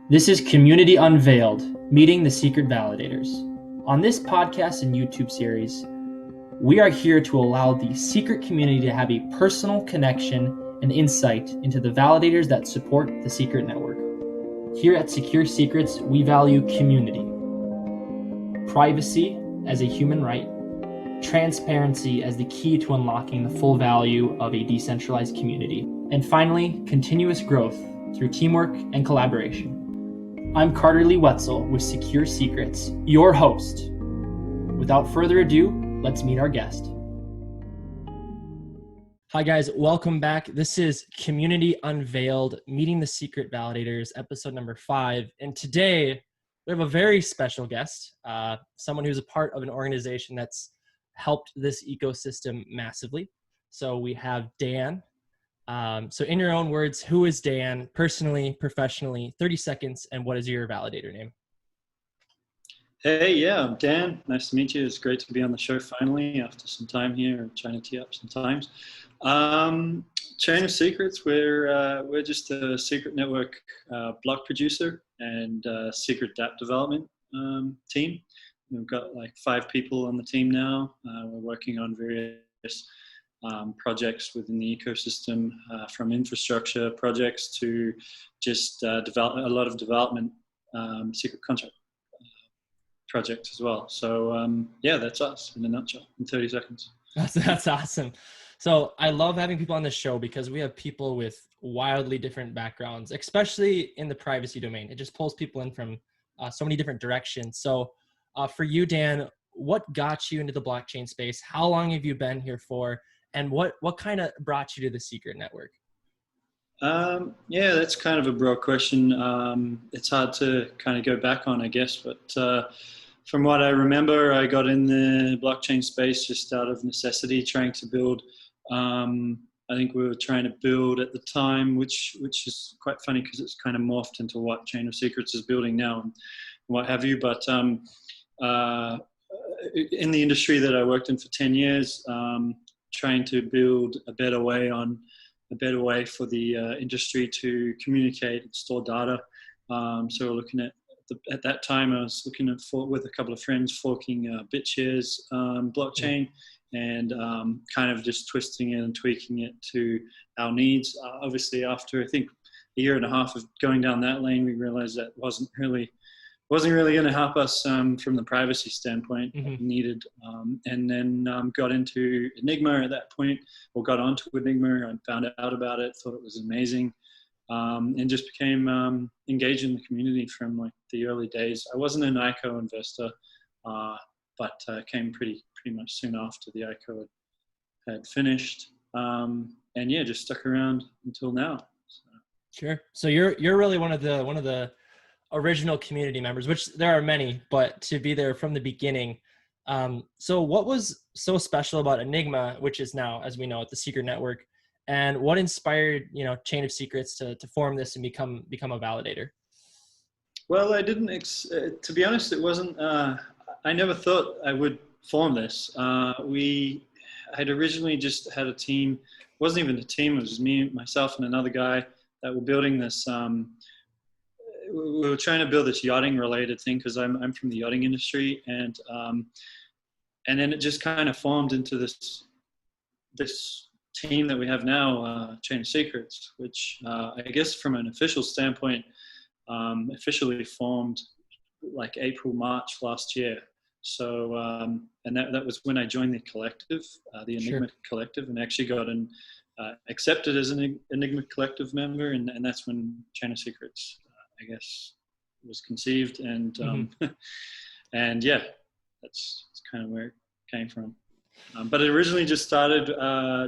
This is Community Unveiled, meeting the secret validators. On this podcast and YouTube series, we are here to allow the secret community to have a personal connection and insight into the validators that support the secret network. Here at Secure Secrets, we value community, privacy as a human right, transparency as the key to unlocking the full value of a decentralized community, and finally, continuous growth through teamwork and collaboration. I'm Carter Lee Wetzel with Secure Secrets, your host. Without further ado, let's meet our guest. Hi guys, welcome back. This is Community Unveiled, Meeting the Secret Validators, episode number 5. And today, we have a very special guest, someone who's a part of an organization that's helped this ecosystem massively. So we have Dan. So in your own words, who is Dan, personally, professionally, 30 seconds, and what is your validator name? Hey, I'm Dan. Nice to meet you. It's great to be on the show finally after some time here, trying to tee up some times. Chain of Secrets, we're just a secret network block producer and secret dApp development team. We've got like 5 people on the team now. We're working on various projects within the ecosystem, from infrastructure projects to just develop a lot of development secret contract projects as well. So that's us in a nutshell in 30 seconds. That's awesome. So I love having people on the show because we have people with wildly different backgrounds, especially in the privacy domain. It just pulls people in from so many different directions. So for you, Dan, what got you into the blockchain space? How long have you been here for? And what kind of brought you to the secret network? That's kind of a broad question. It's hard to kind of go back on, I guess. But from what I remember, I got in the blockchain space just out of necessity, trying to build. I think we were trying to build at the time, which is quite funny because it's kind of morphed into what Chain of Secrets is building now and what have you. But in the industry that I worked in for 10 years, trying to build a better way for the industry to communicate and store data. So we're looking at that time I was looking at with a couple of friends forking BitShares blockchain and kind of just twisting it and tweaking it to our needs. Obviously, after I think a year and a half of going down that lane, we realized that wasn't really going to help us from the privacy standpoint we needed. And then got into Enigma at that point, or got onto Enigma and found out about it, thought it was amazing, and just became engaged in the community from like the early days. I wasn't an ICO investor, but came pretty much soon after the ICO had finished. Just stuck around until now. So. Sure. So you're really one of the original community members, which there are many, but to be there from the beginning. So what was so special about Enigma, which is now, as we know, at the Secret Network, and what inspired, Chain of Secrets to form this and become a validator? Well, I didn't, to be honest, it wasn't, I never thought I would form this. We had originally just had a team. It wasn't even a team, it was me, myself, and another guy that were building this. We were trying to build this yachting related thing because I'm from the yachting industry, and then it just kind of formed into this team that we have now, Chain of Secrets, which I guess from an official standpoint, officially formed like April, March last year. So and that was when I joined the collective, the Enigma Collective, and actually got accepted as an Enigma Collective member, and that's when Chain of Secrets, I guess, was conceived, and that's kind of where it came from. But it originally just started,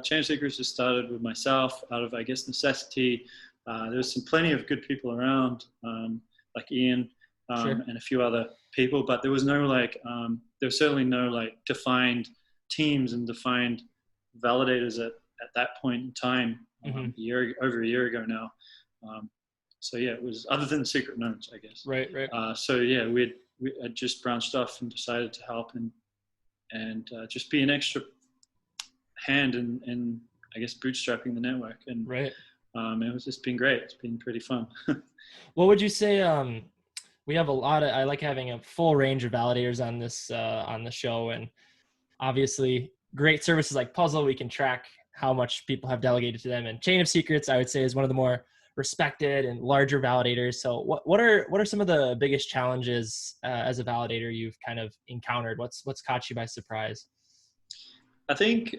Chain of Secrets just started with myself out of, I guess, necessity. There was plenty of good people around, like Ian and a few other people, but there was there was certainly no defined teams and defined validators at that point in time, over a year ago now. It was, other than secret nodes, I guess. Right. We had just branched off and decided to help and just be an extra hand in I guess bootstrapping the network. And It's just been great. It's been pretty fun. What would you say? We have a lot of. I like having a full range of validators on the show, and obviously great services like Puzzle. We can track how much people have delegated to them, and Chain of Secrets, I would say, is one of the more respected and larger validators. So, what are some of the biggest challenges as a validator you've kind of encountered? What's caught you by surprise? I think,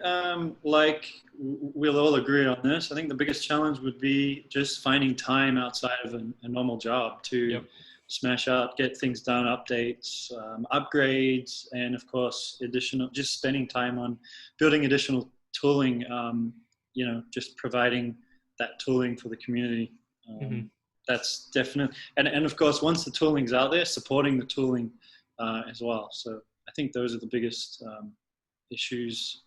like we'll all agree on this. I think the biggest challenge would be just finding time outside of a normal job to Yep. smash out, get things done, updates, upgrades, and of course, just spending time on building additional tooling. Just providing that tooling for the community. Mm-hmm. That's definitely, and of course, once the tooling's out there, supporting the tooling as well. So I think those are the biggest issues.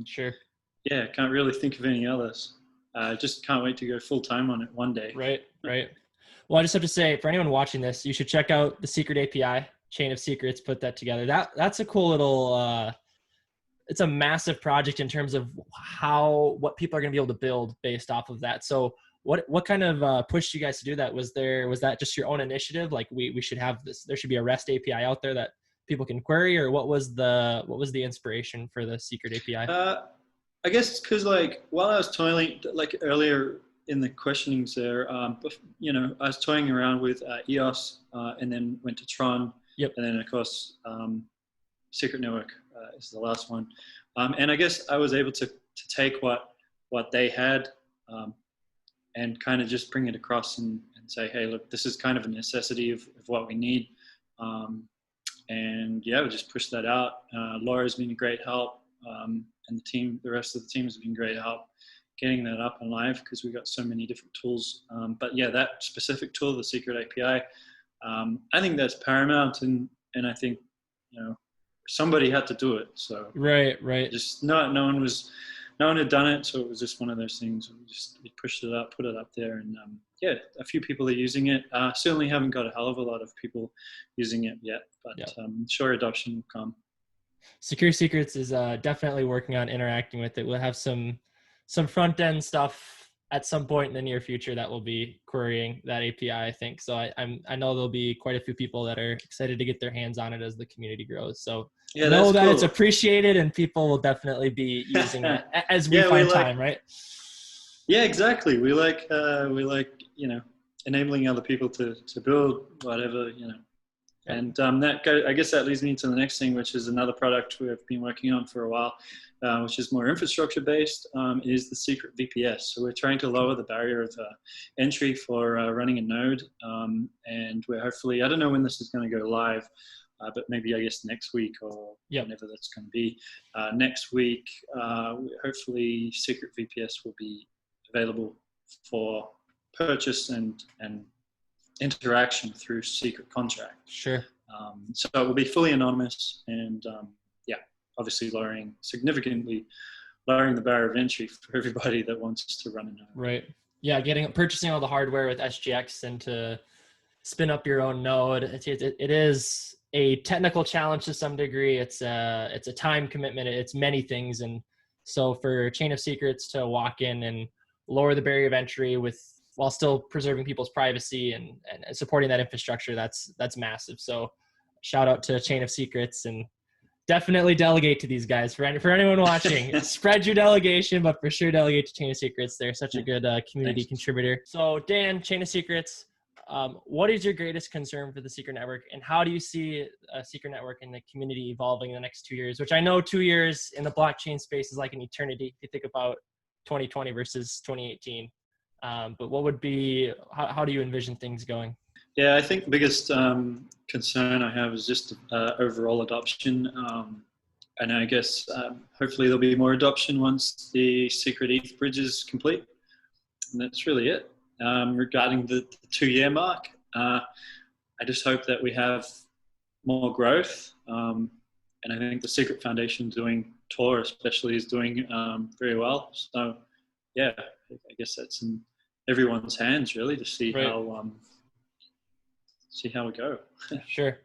Sure. Yeah, can't really think of any others. Just can't wait to go full time on it one day. Right. Well, I just have to say, for anyone watching this, you should check out the Secret API. Chain of Secrets put that together. That's a cool little. It's a massive project in terms of what people are going to be able to build based off of that. So, what kind of pushed you guys to do that? Was that just your own initiative? Like we should have this. There should be a REST API out there that people can query, or what was the inspiration for the Secret API? I guess because like while I was toiling, like earlier in the questionings there, I was toying around with EOS and then went to Tron. Yep. And then of course Secret Network is the last one. And I guess I was able to take what they had and kind of just bring it across and say, hey, look, this is kind of a necessity of what we need. And yeah, we just pushed that out. Laura's been a great help. And the rest of the team has been great help getting that up and live because we've got so many different tools. But yeah, that specific tool, the Secret API, I think that's paramount. And I think, somebody had to do it. So right. Just no one had done it. So it was just one of those things. We pushed it up, put it up there. And yeah, a few people are using it. Certainly haven't got a hell of a lot of people using it yet, but sure adoption will come. Secure Secrets is definitely working on interacting with it. We'll have some front end stuff at some point in the near future that will be querying that API, I think. So I know there'll be quite a few people that are excited to get their hands on it as the community grows. So yeah, know that cool. It's appreciated and people will definitely be using it as we find time, right? Yeah, exactly. We like enabling other people to build whatever, And I guess that leads me to the next thing, which is another product we've been working on for a while, which is more infrastructure based, is the Secret VPS. So we're trying to lower the barrier of entry for running a node. And we're hopefully, I don't know when this is going to go live, but maybe I guess next week or whenever that's going to be. Next week, hopefully Secret VPS will be available for purchase and interaction through secret contract. Sure. So it will be fully anonymous and obviously significantly lowering the barrier of entry for everybody that wants to run a node. Right. Yeah. Purchasing all the hardware with SGX and to spin up your own node. It is a technical challenge to some degree. It's a time commitment. It's many things. And so for Chain of Secrets to walk in and lower the barrier of entry while still preserving people's privacy and supporting that infrastructure, that's massive. So shout out to Chain of Secrets and definitely delegate to these guys. For anyone watching, spread your delegation, but for sure delegate to Chain of Secrets. They're such a good community contributor. So Dan, Chain of Secrets, what is your greatest concern for the Secret Network, and how do you see a Secret Network and the community evolving in the next 2 years, which I know 2 years in the blockchain space is like an eternity if you think about 2020 versus 2018. But what would be, how do you envision things going? Yeah, I think the biggest concern I have is just overall adoption. And I guess hopefully there'll be more adoption once the Secret ETH bridge is complete. And that's really it. Regarding the 2-year mark, I just hope that we have more growth. And I think the Secret Foundation Tor especially is doing very well. So yeah, I guess that's in everyone's hands really to see how we go. Sure.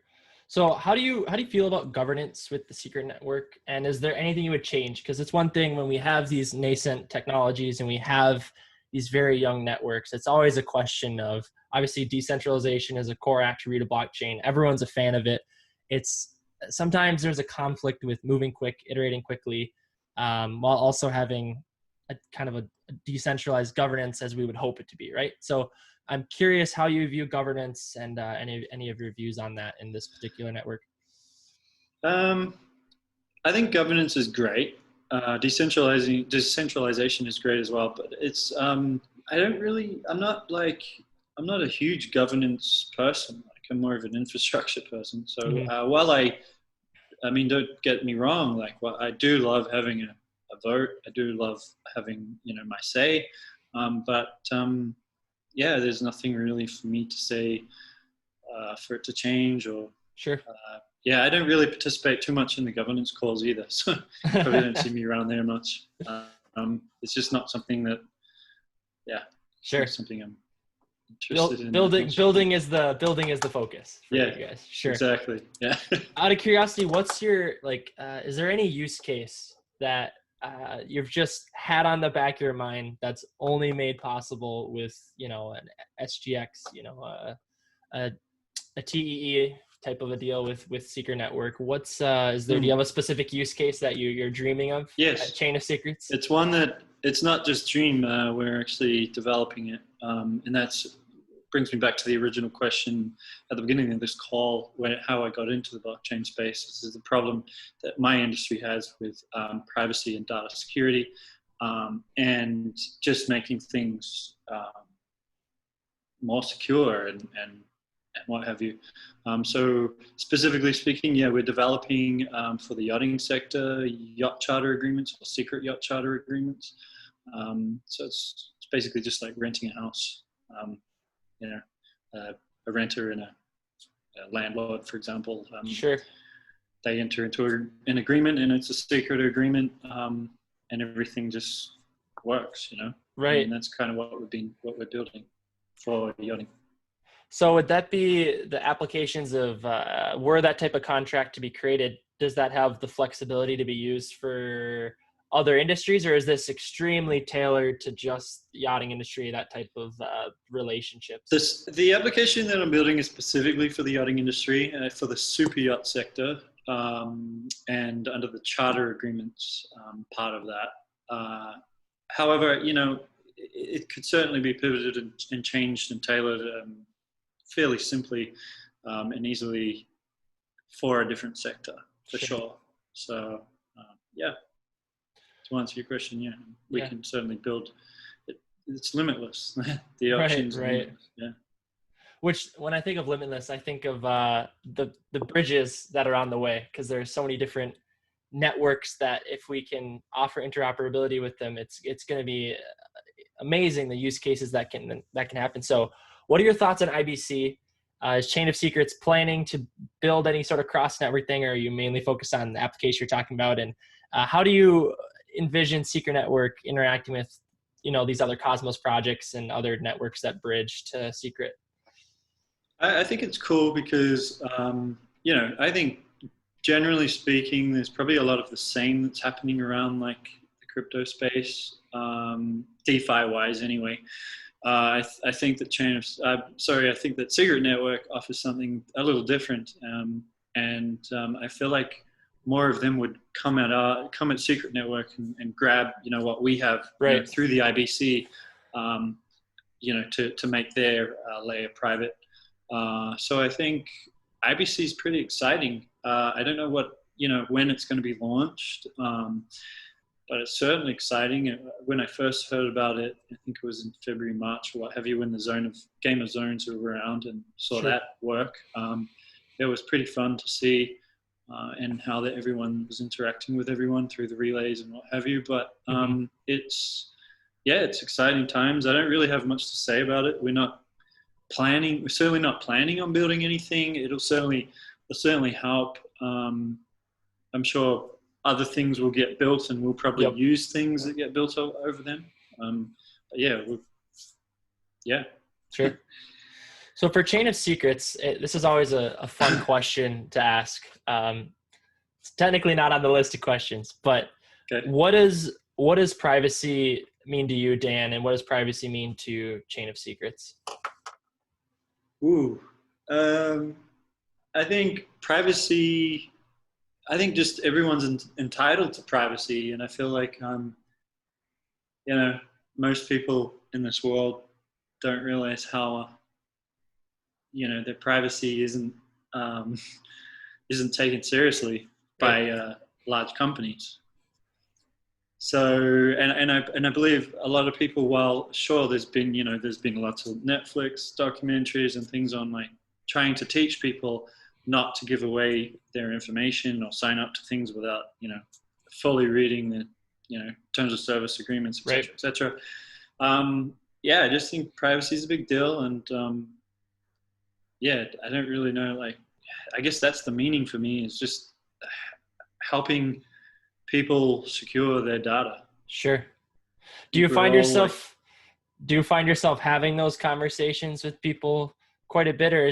So how do you feel about governance with the Secret Network? And is there anything you would change? Because it's one thing when we have these nascent technologies and we have, these very young networks, it's always a question of, obviously decentralization is a core attribute of blockchain. Everyone's a fan of it. It's sometimes there's a conflict with moving quick, iterating quickly, while also having a kind of a decentralized governance as we would hope it to be, right? So I'm curious how you view governance and any of your views on that in this particular network. I think governance is great. Decentralization is great as well, but it's I'm not a huge governance person. Like, I'm more of an infrastructure person. So while I mean, don't get me wrong, like, well, I do love having a vote. I do love having, my say. Yeah, there's nothing really for me to say for it to change or. Sure. Yeah, I don't really participate too much in the governance calls either, so you probably don't see me around there much. It's just not something that, sure, something I'm interested in. Building is the focus for you guys. Sure, exactly. Yeah. Out of curiosity, what's your is there any use case that you've just had on the back of your mind that's only made possible with an SGX, a TEE type of a deal with Secret Network? What's do you have a specific use case that you're dreaming of? Yes. At Chain of Secrets? It's one that it's not just dream. We're actually developing it, and that's brings me back to the original question at the beginning of this call, how I got into the blockchain space. This is the problem that my industry has with privacy and data security, and just making things more secure and what have you. So specifically speaking, we're developing for the yachting sector, yacht charter agreements or secret yacht charter agreements. So it's basically just like renting a house. A renter and a landlord, for example. Sure. They enter into an agreement, and it's a secret agreement, and everything just works, Right. And that's kind of what we're building for yachting. So would that be the applications of were that type of contract to be created? Does that have the flexibility to be used for other industries, or is this extremely tailored to just the yachting industry, that type of relationships? The application that I'm building is specifically for the yachting industry, for the super yacht sector, and under the charter agreements part of that. However, it could certainly be pivoted and changed and tailored fairly simply and easily for a different sector, for sure. So, to answer your question, we can certainly build it. It's limitless. The options are limitless. Yeah. Which, when I think of limitless, I think of the bridges that are on the way, because there's so many different networks that if we can offer interoperability with them, it's going to be amazing, the use cases that can happen. So what are your thoughts on IBC? Is Chain of Secrets planning to build any sort of cross-network thing, or are you mainly focused on the application you're talking about? And how do you envision Secret Network interacting with, these other Cosmos projects and other networks that bridge to Secret? I think it's cool because, I think generally speaking, there's probably a lot of the same that's happening around like the crypto space, DeFi wise anyway. I think that Secret Network offers something a little different, and I feel like more of them would come at Secret Network and grab what we have through the IBC, to make their layer private. So I think IBC is pretty exciting. I don't know when it's going to be launched. But it's certainly exciting. When I first heard about it, I think it was in February, March, or what have you, when the Game of Zones were around and saw that work. It was pretty fun to see, and how that everyone was interacting with everyone through the relays and what have you. But it's exciting times. I don't really have much to say about it. We're certainly not planning on building anything. It'll certainly help. I'm sure other things will get built, and we'll probably use things that get built over them. Sure. So for Chain of Secrets, this is always a fun question to ask. It's technically not on the list of questions, but what does privacy mean to you, Dan, and what does privacy mean to Chain of Secrets? Ooh, I think privacy. I think just everyone's entitled to privacy, and I feel like you know, most people in this world don't realize how their privacy um, isn't taken seriously by large companies. So, and I believe a lot of people, while sure there's been lots of Netflix documentaries and things on like trying to teach people not to give away their information or sign up to things without fully reading the terms of service agreements, etc., Right. etc. Yeah, I just think privacy is a big deal, and yeah, I don't really know. Like, I guess that's the meaning for me, is just helping people secure their data. Sure. Do you We're find all like, yourself having those conversations with people quite a bit, or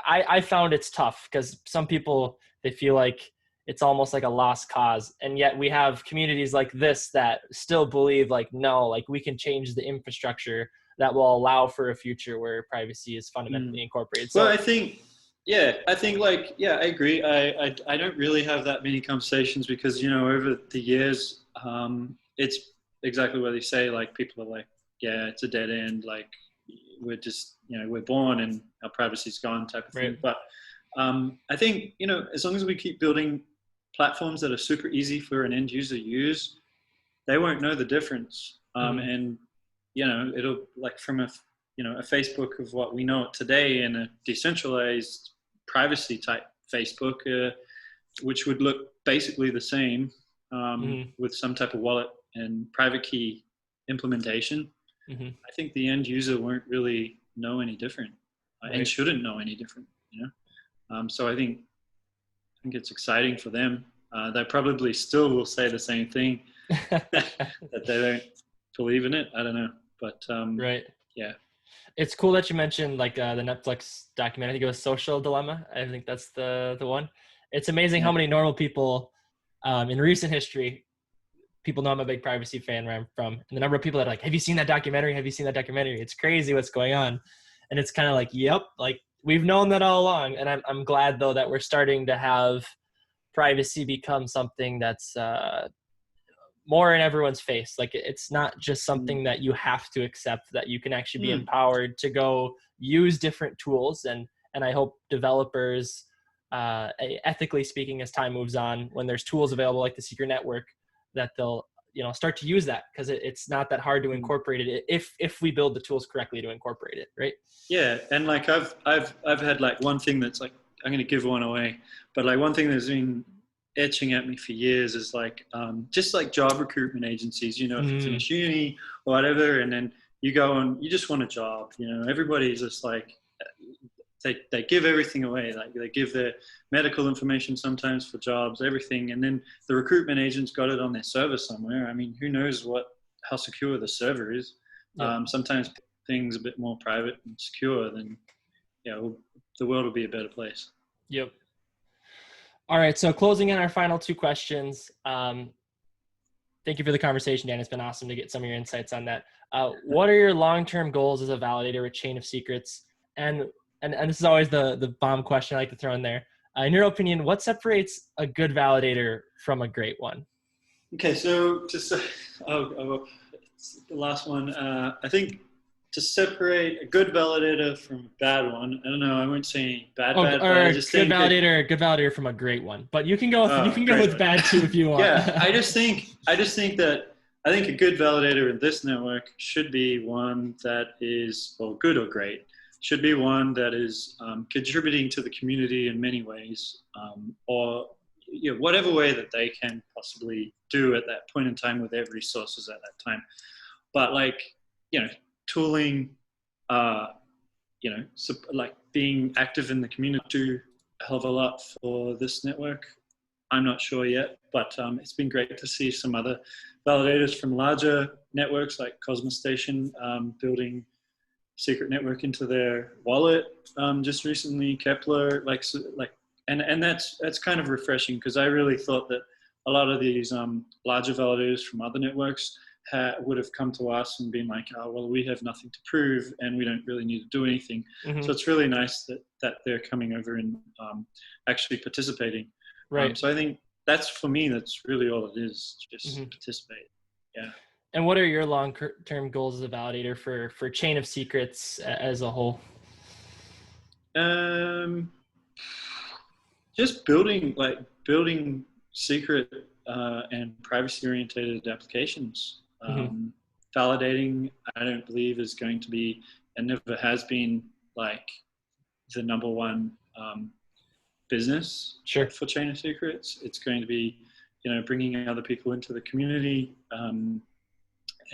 I found it's tough because some people, they feel like it's almost like a lost cause, and yet we have communities like this that still believe like, no, like we can change the infrastructure that will allow for a future where privacy is fundamentally incorporated. well, So I think like, yeah, I agree. I don't really have that many conversations because, over the years, it's exactly what they say. Like, people are like, yeah, it's a dead end. Like, we're just, we're born and our privacy's gone type of thing. Right. But I think, as long as we keep building platforms that are super easy for an end user to use, they won't know the difference. And, it'll, like, from a Facebook of what we know today, and a decentralized privacy type Facebook, which would look basically the same, with some type of wallet and private key implementation. I think the end user won't really know any different, Right. and shouldn't know any different. So I think it's exciting for them. They probably still will say the same thing, that they don't believe in it. I don't know, but Right. yeah. It's cool that you mentioned like the Netflix documentary. I think it was Social Dilemma. I think that's the one. It's amazing how many normal people in recent history, people know I'm a big privacy fan where I'm from, and the number of people that are like, have you seen that documentary? Have you seen that documentary? It's crazy what's going on. And it's kind of like, yep, like we've known that all along. And I'm glad though that we're starting to have privacy become something that's more in everyone's face. Like, it's not just something that you have to accept, that you can actually be empowered to go use different tools. And I hope developers, ethically speaking, as time moves on, when there's tools available like the Secret Network, that they'll start to use that, because it's not that hard to incorporate it if we build the tools correctly to incorporate it, right? Yeah, and like I've had like one thing that's like, I'm going to give one away, but like one thing that's been etching at me for years is like, just like job recruitment agencies, if you finish uni or whatever, and then you go and you just want a job, everybody's just like, they give everything away. Like, they give their medical information sometimes for jobs, everything, and then the recruitment agent's got it on their server somewhere. I mean, who knows how secure the server is? Yep. Sometimes things a bit more private and secure, then the world will be a better place. Yep. All right, so closing in our final two questions. Thank you for the conversation, Dan. It's been awesome to get some of your insights on that. What are your long-term goals as a validator with Chain of Secrets? And this is always the bomb question I like to throw in there. In your opinion, what separates a good validator from a great one? Okay, so just the last one. I think to separate a good validator from a bad one, I don't know. I won't say bad, but I just think good validator from a great one, but you can go with bad too if you want. Yeah, I just think that a good validator in this network should be one that is, well, good or great. Should be one that is contributing to the community in many ways, or whatever way that they can possibly do at that point in time with their resources at that time. But like, tooling, like being active in the community, do a hell of a lot for this network. I'm not sure yet, but it's been great to see some other validators from larger networks like Cosmos Station building Secret Network into their wallet just recently. Kepler, and that's kind of refreshing, because I really thought that a lot of these larger validators from other networks would have come to us and been like, oh, well, we have nothing to prove and we don't really need to do anything. So it's really nice that they're coming over and actually participating. Right. So I think that's, for me, that's really all it is, just participate. Yeah. And what are your long-term goals as a validator for Chain of Secrets as a whole? Just building secret and privacy-oriented applications. Validating, I don't believe, is going to be, and never has been, like the number one business for Chain of Secrets. It's going to be, bringing other people into the community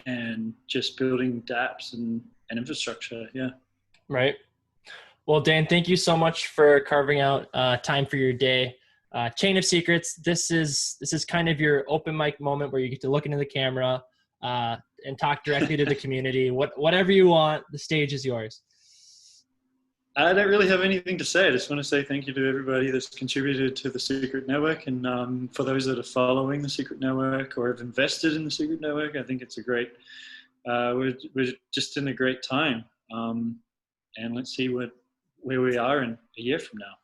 and just building dApps and infrastructure. Yeah. Right. Well, Dan, thank you so much for carving out time for your day. Chain of Secrets, this is kind of your open mic moment where you get to look into the camera and talk directly to the community. Whatever you want, the stage is yours. I don't really have anything to say. I just want to say thank you to everybody that's contributed to the Secret Network, and for those that are following the Secret Network or have invested in the Secret Network. I think it's a great. We're just in a great time, and let's see where we are in a year from now.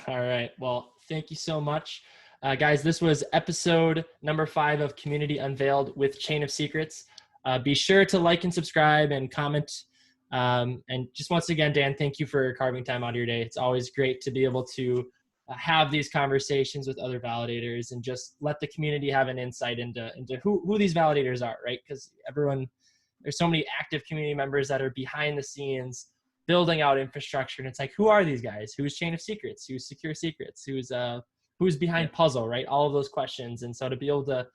All right. Well, thank you so much. Guys, this was episode number 5 of Community Unveiled with Chain of Secrets. Be sure to like and subscribe and comment. And just once again, Dan, thank you for carving time out of your day. It's always great to be able to have these conversations with other validators and just let the community have an insight into who these validators are, right? Because there's so many active community members that are behind the scenes building out infrastructure. And it's like, who are these guys? Who's Chain of Secrets? Who's Secure Secrets? Who's behind Puzzle, right? All of those questions. And so to be able to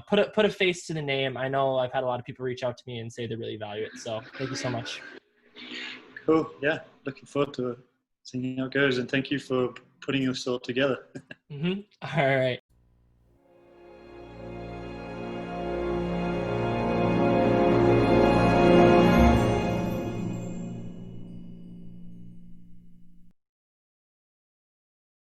put a face to the name, I know I've had a lot of people reach out to me and say they really value it. So thank you so much. Cool. Yeah. Looking forward to seeing how it goes. And thank you for putting this all together. All right.